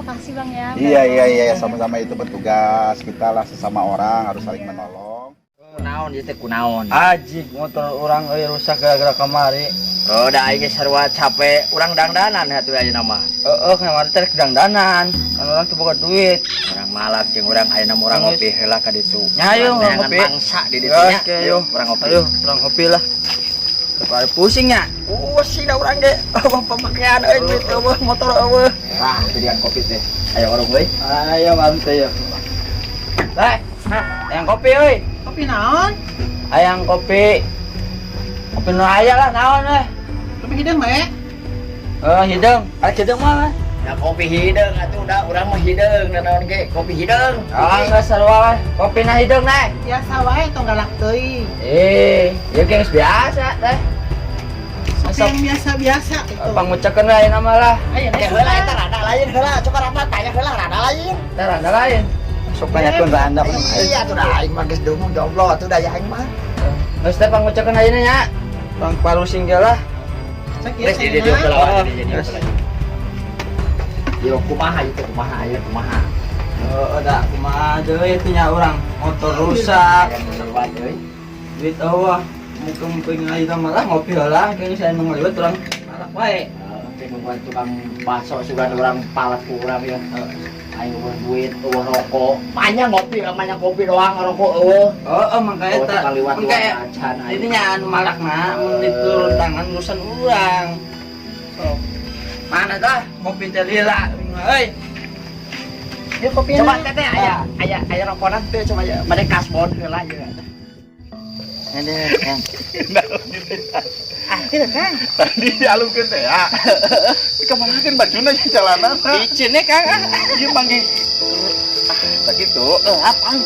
Makasih Bang ya. Iya, sama-sama itu bertugas. Kita lah sesama orang harus saling menolong. Kunaon ieu teh kunaon? Ajik motor orang rusak gara-gara kamari. Roda aing sarua capek, urang dangdanan atuh ayeuna mah. Kamari teh dangdanan. Kan orang tuh boga duit. Urang malak jeung urang ayeuna mah urang ngopi heula ka ditu. Nya ayo ngopi. Bangsa di ditu nya. Urang ngopi. Ayo, urang ngopi lah. Kepala pusing nya. Pusing da urang ge. Pemakean euy duit eueuh motor eueuh. Wah, pilihan kopi teh. Ayo warung euy. Ayo mantap ya. Yang kopi euy. Kopi naon? Ayang kopi. Kopi nu aya lah naon we. Kopi hidung bae. Hidung. Hidung mah. Ya kopi hideung atuh da urang mah hideung da naon ge kopi hideung. Geus sarua kopi na hidung nae. Biasa wae tong galak teuing. Ya geus biasa teh. Kopi yang biasa-biasa itu. Pangucakeun we ayeuna mah lah. Ayo Ya heula eta rada lain heula, coba rada tanya heula rada lain. Teh rada lain. Sok tanyakeun randa. Iya tuh dah aing mah geus deung jomblo atuh da ya aing mah. Geus teh pangucakeun ayeuna nya. Pang palusing ge lah. Cek ya. Jadi dia heula Yo kumaha itu kumaha aya kumaha. Da kumaha deui teh nya urang motor rusak. Duit eueuh. Mumpung ayeuna mah lah ngopi heula kayaknya saya nu ngalibet urang malak wae. Pengen tukang baso sugan urang palet ku urang ya. Aing eueuh duit, eueuh rokok. Manya ngopi, manya kopi doang rokok eueuh. Mangka eta. Mangka ini nya anu malakna mun diturun tangan urusan urang. Sok. Mana tah kopi teh lila euy. Yuk kopi Coba teteh aya rokokan teh coba ya. Made kasbon heula ya. Ada yang Kira Kang. Tadi dialungkeun teh ya. Kemana kan bajuna di jalanan. icinnya Kang. Ieu manggi. Tak gitu. Apaan?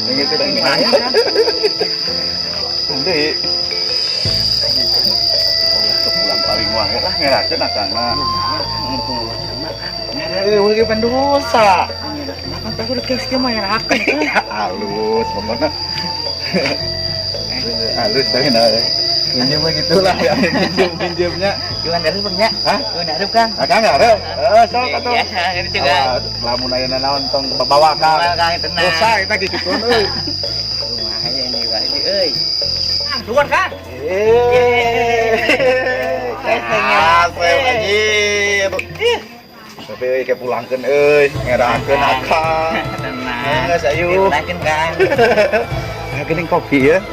Ini teh saya kan. Nanti pulang paling wae lah ngerakeun akana. Ngere we pendosa. Kenapa teh udah geus ge mah ngerakeun. Halus pokoknya. Halus teh nah. Pinjam mah gitulah ya. Pinjamnya. Gimana dari Bang? Hah? Gimana dari Kang? Akang ngarep. Sok atuh. Biasa gitu juga. Lamun ayeuna naon tong bawa Kang. Kang tenang. Dosa eta gitukeun euy. Kumaha ya ini wahdi euy. Kang, keluar Kang. Asep anjir. Tapi euy ke pulangkeun euy, ngerakeun akang. Tenang. Geus ayo. Tenangkeun Kang. Geuning kopi ya.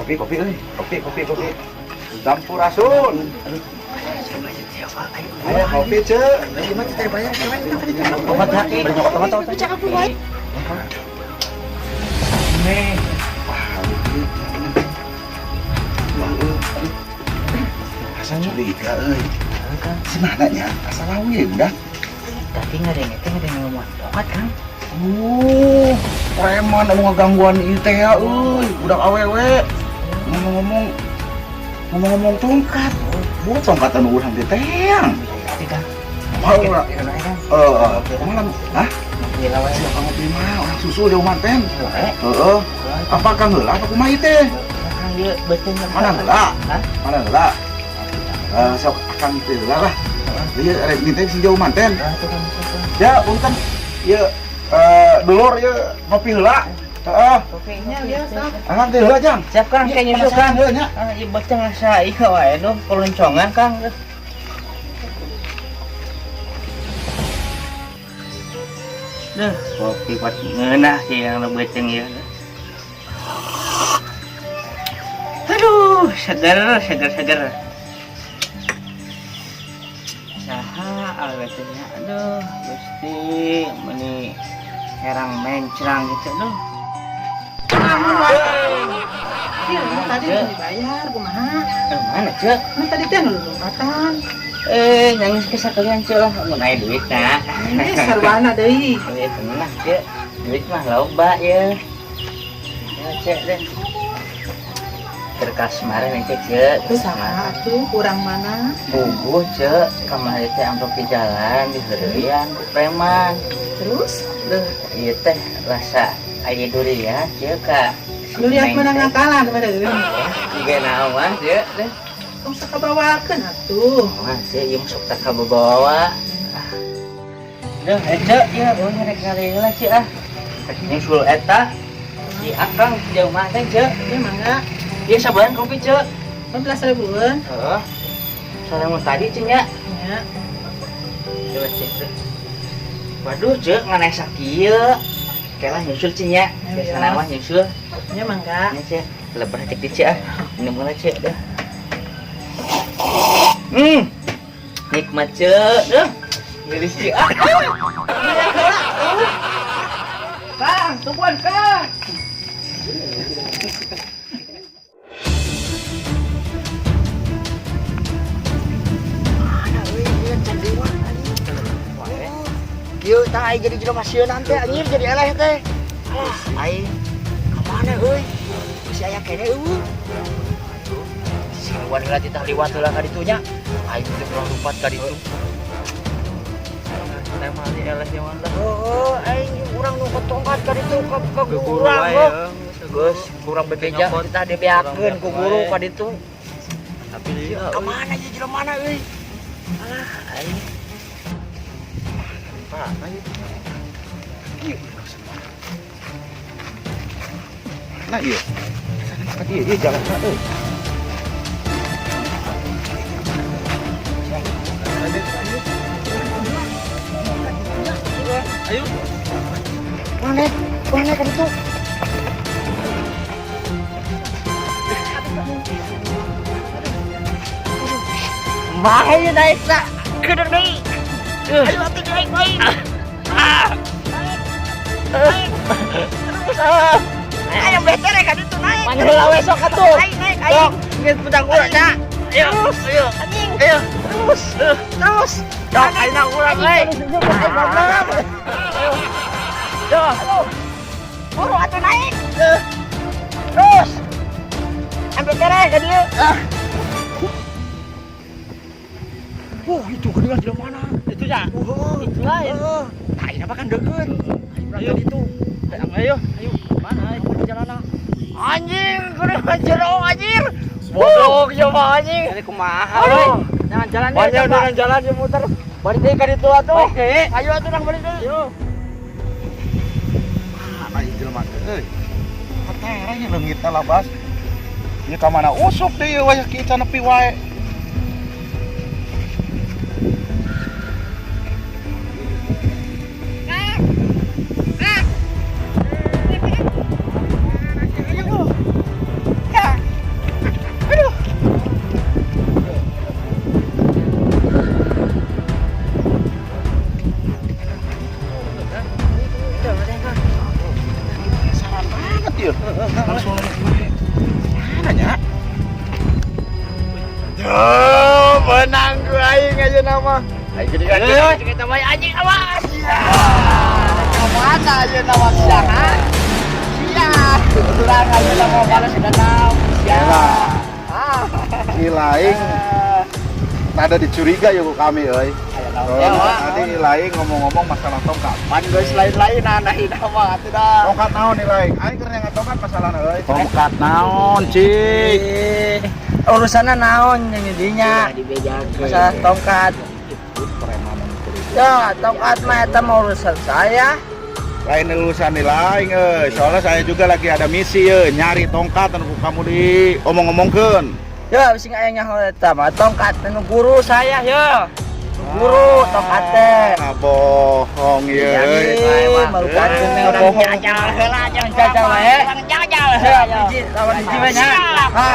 Kopi euy. Kopi. Campur asun. Ayo kopi ceuk. Gimana kita bayar kemarin kita dicari. Obat hati. Obat. Cakap lu baik. Nih. Asa curiga euy. Si mana nya? Asal lawi udah. Tapi nggak ada yang ngomong obat Kang. Preman anu ngagangguan ieu teh euy, budak awewe. Ngomong tongkat. Buat tongkat anu urang teh teang. Tapi Kang. Mau ora? Malam. Hah? Gila wae. Siapa ngopi mah orang susu di rumah teh. Heeh. Apa Kang heula apa kumaha ieu teh? Kang ieu betul Mana heula? Hah? Mana heula? Sok Akang teh heula lah. Ieu rek teh si jauh manten. Ya, punten. Ieu dulur ieu ngopi heula. Heeh. Kopinya dia sok. Akang teh heula jang. Siap Kang, kayak nyusul Kang. Heula nya. Ieu bacang asa ieu wae nu keloncongan Kang. Kopi buat ngeunah sih yang lebeceng ieu. Aduh, seger. Saha awetnya, aduh, Gusti, meni herang mencrang gitu, aduh. Tadi udah dibayar kumaha? Mana cek? Kan tadi teh nu lompatan. Nangis kesakalian cek lah, mau naik duit nak. Ini sarwana deui. Duit tenang cek, duit mah loba ya. Ya cek deh. Kerkas kemarin cek. Itu saha atuh kurang mana? Bubuh cek, kemarin teh amplop di jalan di heureuyang ku preman. Terus Duh, ieu teh rasa aya durian cek ka. lu lihat menang ngakalan pada geuning. Juga naon cek deh. Tong sakabawakeun atuh. Mah cek ieu sok tak kabawa. Dah, cek ya, boleh ngerek-ngerek cek ah. Nyusul eta si Akang jauh mah teh cek. Ini mangga. Dia sabaran kopi cek. 15.000-an. Heeh. Soalnya mau tadi cek ya. Ya. Coba cek. Waduh cek nganeh sakieu. Kelah nyusul cek ya. Biasana mah nyusul. Ini mangga. Ini cek. Lebar cek di cek ah. Ini mulai cek dah. Nikmat cek dah. Ngiris cek ah. Kang, tungguan Kang. Kieu tah aing jadi jelema sieun teh anjir jadi eleh teh. Alah, aing ka mana euy? Masih aya kene eueuh. Si wanita teh liwat heula ka ditu nya. Aing teh kurang lupat ka ditu. Teh mah di eleh yang mana? Oh, aing urang nu tongkat ka ditu ka guru urang. Geus kurang bebeja tah dibeakeun ku guru ka ditu. Tapi ka mana ye jelema mana euy? Alah, aing Nah iya. Iya jalan euy. Ayo. Mana kan itu? Mahal naik sa. Kedeng deui. Ayo atuh naik bae. Ayo beter kan itu naik. Mana heula we sok atuh. Naik ayo. Geus pudang urang nya. Ayo. Ayo. Ayo. Terus. Dok ayeuna urang we. Yo. Buru atuh naik. Terus. Ambil tere ka dieu. Oh, itu geuningan di mana? Itu ya. Itu lain. Ayeuna mah kan deukeut. Ayo itu. Ayo. Mana ayo perjalanan. Anjing, geuningan jero anjir. Bodoh ieu mah anjing. Ini kumaha we? Jangan jalan deh. Jangan jalan dia muter. Balik deui ka ditu atuh. Ayo atuh nang balik deui. Yo. Aing jelema teh euy. Katera nya leungitna labas. Ieu ka mana usuk deui wayah kieu can nepi wae. Langsung mana nya? Yo, menang gue aing aja nama. Aing jadi kita main anjing awas. Mana aja nama siang? Siang. Ulang aja nama balas danau. Siang. Ilaing ada dicuriga ya ku kami euy. Tadi Ilaing ngomong-ngomong masalah tongkat. Pan geus lain-lain aneh nama atuh dah. Tongkat naon Ilaing? Aing keur nyangat tongkat masalahna euy. Tongkat naon, Cik? Urusanna naon nya dinya? Masalah tongkat. Ya, tongkat mah eta mah urusan saya. Lain urusan Ilaing euy. Soalnya saya juga lagi ada misi euy, nyari tongkat anu kamu diomong-omongkeun. Ya, sing aya nyaho eta mah tongkat anu guru saya ya. Guru tongkat teh. Bohong ye euy. Malu kakeun meh bohong. Jajal heula jangan jajal we. Jajal. Hiji lawan hiji we nya. Ha.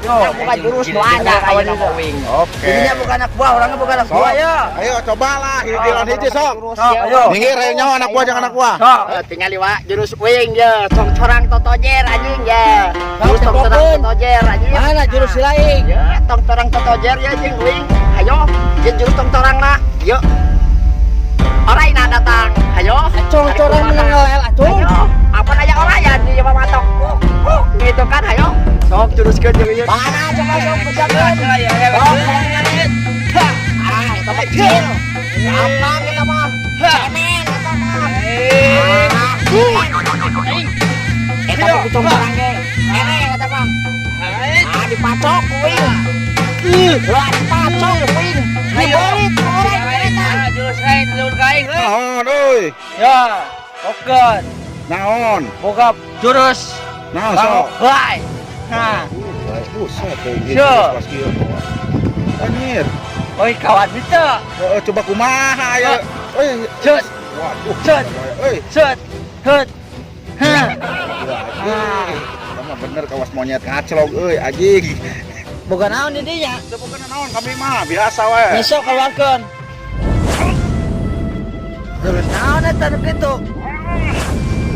Yo, bukan jurus nu ada kawan itu. Oke. Jadinya bukan anak buah, orangnya bukan anak buah ya. Ayo cobalah hiji lawan hiji sok. Ayo. Minggir aya nyawa anak buah jangan anak buah. Tinggal liwa jurus wing ya, tong-torang totojer anjing ya. Jurus tong-torang totojer anjing. Mana jurus lain? Ya, tong-torang totojer ya jeung wing. Ayo, jeung jurus tong-torangna. Yuk. Orang na datang. Ayo. Tong-torang mengelel atuh. Apa aja orang ya di Jawa Matok. Gitu kan, ayo. Sok juruskeun jeung ieu. Mana coba sok pejakeun. Itu kecil. Apa kita mah? Cemen kita mah. Eta mah kucing barang ge. Eta mah. Dipacok kuing. Lah dipacok kuing. Dibolit orang eta. Jurus lain jurus kaing. Naon euy? Ya, oke. Naon? Boga jurus. Naon sok? Wai. Nah, Buset teh Syo. pas kieu. Anjir. oi kawan itu. Coba kumaha ya. Euy, Cut, waduh. Cut. Euy. set, hut. Hah. Kamu bener kawas monyet ngaclog euy anjing. Boga naon di dinya? Teu bukan naon kami mah biasa we. Besok keluarkan. Terus naon eta nu kitu?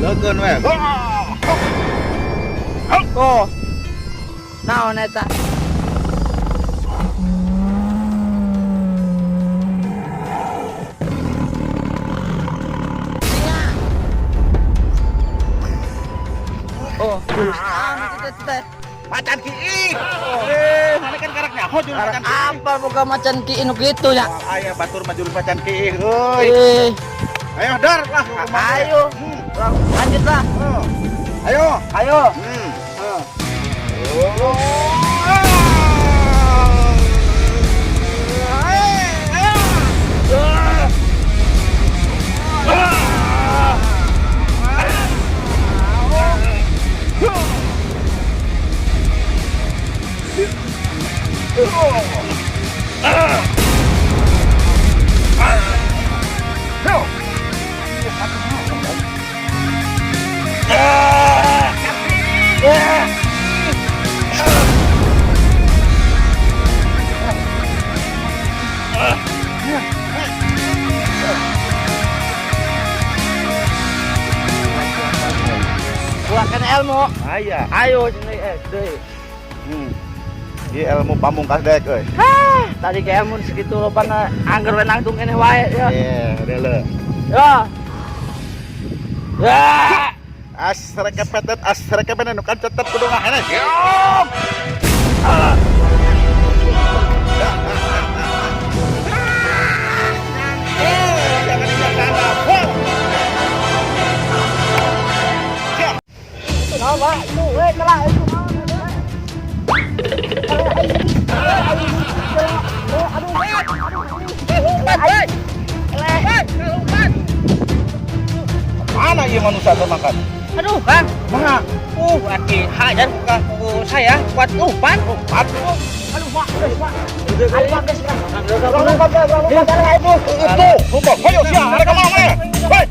Leukeun we. Oh. Naon eta? Oh, terus naon eta teh? Macan kiik. Mana kan karaknya ho jurus macan kiik. Apa boga macan ki anu kitu nya? Aya batur mah jurus macan kiik euy. Eh, Ayo dar lah. ayo. Lanjutlah. Ayo. Ayo. Keluarkan ilmu. Aya. Ayo sini deui. Ieu ilmu pamungkas dek euy. Tadi ke ilmu segitu lobana angger we nangtung keneh wae ya. Rele. Ya. Ya. Asrekepetet nu kan tetep kudu ngahena. Mana ieu manusia teh makan? Aduh, Kang. Mana? Berarti hajar bukan saya buat umpan. Umpan. Aduh, Pak. Aduh, Pak, guys. Itu, sumpah. Ayo siap, mereka mau mana? Hei.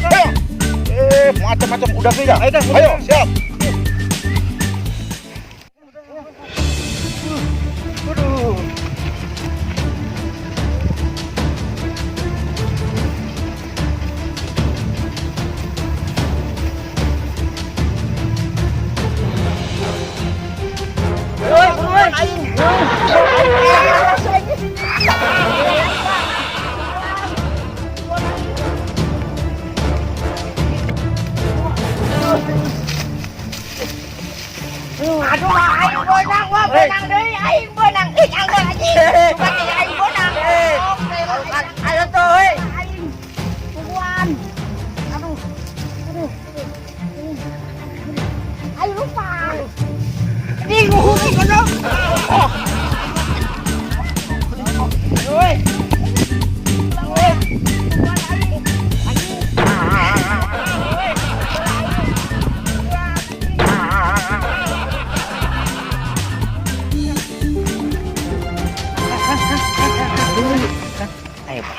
Ayo. Macam-macam udah sih ya. Ayo, siap. Aduh. Benang deui aing benang. Ih, anggar anjing. Bagi aing benang. Ayo tuh, hei. Aing. Tuan. Aduh. Ayo lupa. Bingung kono. Oi.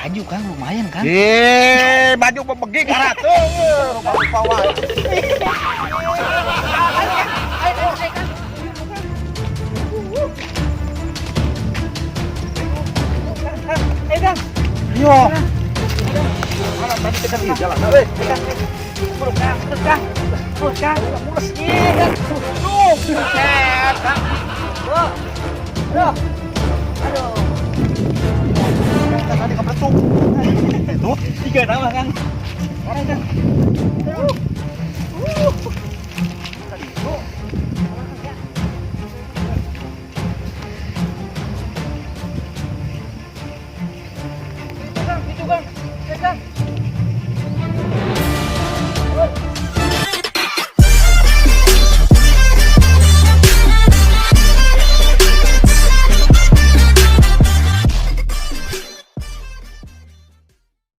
Baju kan lumayan kan? Baju pepegi karat tuh. Rupa-rupa wae. Yo. Mana tadi kita di jalan, weh. Buruk Kang. Mulus nih. Tuh. Set. Aduh. Tadi kepetuk. Itu 3 nama kan. Orang kan. Tadi itu. Itu kan.